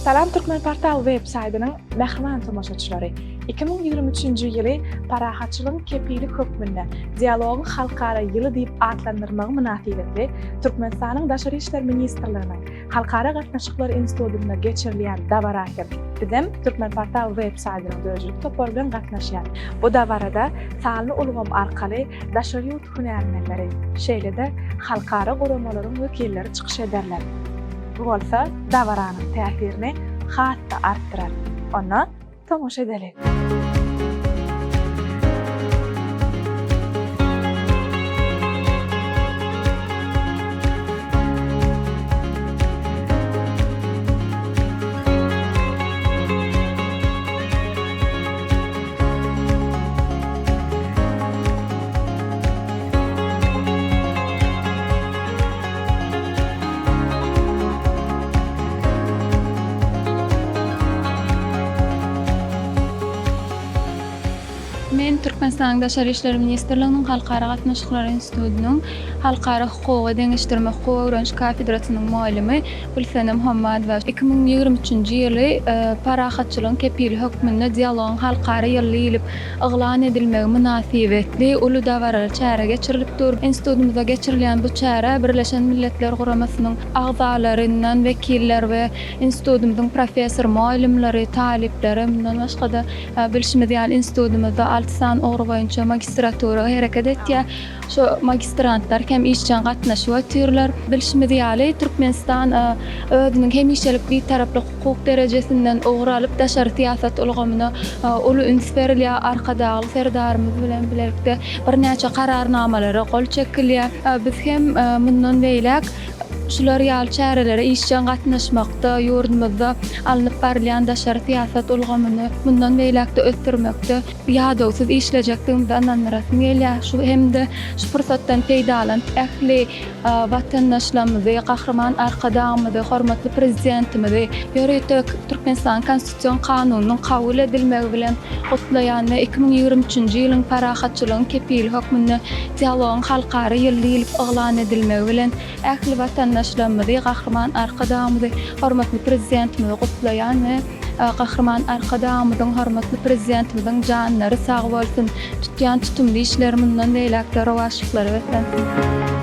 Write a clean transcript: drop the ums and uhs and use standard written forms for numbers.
Salam Türkmen Portal web saytynyň mähriman tomoşaçylary. 2023-nji ýyly parahatçylygyň kepili hökmünde dialogyň halkara ýyly diýip adlandyrmagy münasibetli Türkmenistanyň Daşary işler ministrliginiň Halkara gatnaşyklary institutunda geçirilýän dawaraty bizim Türkmen Portal web saytynyň döwürçilik toparlan gatnaşýar. Bu dawarada salny ulgam arkaly daşary ýurt hünärmenleri, şeýle-de halkara goramalaryň wekilleri çykyş ederler. Bu bolsa dawaranyň täsirini hatda artdyrar. Ona tomoşa edelim. Men Türkmenistan Daşary işler ministrliginiň Halkara gatnaşyklary institutunyň Halkara hukugy deňişdirme hukugy öwrenşik kafedrasynyň muallimi Gülsenem Muhammadowa 2023-nji ýyly parahatçylygyň kepili hökmünde dialogyň halkara ýyly yglan edilmegi münasibetli uly dawara çäre geçirilipdir. Institutumyzda geçirilýän bu çäre Birleşen Milletler Guramasynyň agzalaryndan wekiller we institutumyzyň professor, muallimleri, talipleri, mundan başga-da bilşimiz ýaly institutumyzda 6 san ogry boýunça magistratura hereket etýär. Şu magistrantlar hem işçän gatnaşyp ötürler. Bilşimiz ýaly Türkmenistan özüniň hemişelik bir taraply hukuk derejesinden ogry alyp daşary siýasat ulgamyna uly üns berilýär. Arkadagy serdarymyz bilen birlikde bir näçe kararnamalary gol çekilýär. Biz hem mundan beýlek şular ýaly çärelere işçän gatnaşmakda, ýurdumyzda alınıp barilýän daşary siýasat ulgamyny mundan beýlekde ötürmekde ýadawsyz işlejekdigimizi anlandyrasyň gelýär. Şu hemde şu fursatdan peýdalanyp ähli watandaşlarymyzy, gahrman arkadagymyzy, hormatly prezidentimizi ýöretek Türkmenistan konstitusiýon kanunynyň kabul edilmegi bilen gutlaýan we 2023-nji ýylyň parahatçylygyň kepili hökmünde dialogyň halkara ýyly yglan edilmegi bilen ähli watandaşlarymyzy, gahrman arkadagymyzy, hormatly prezidentimizi gutlaýan we gahrman arkadagymyzyň, hormatly prezidentimiziň janlary sag bolsun, tutýan tutumly işleri mundan beýlekde rowaşlyklary wetlensin.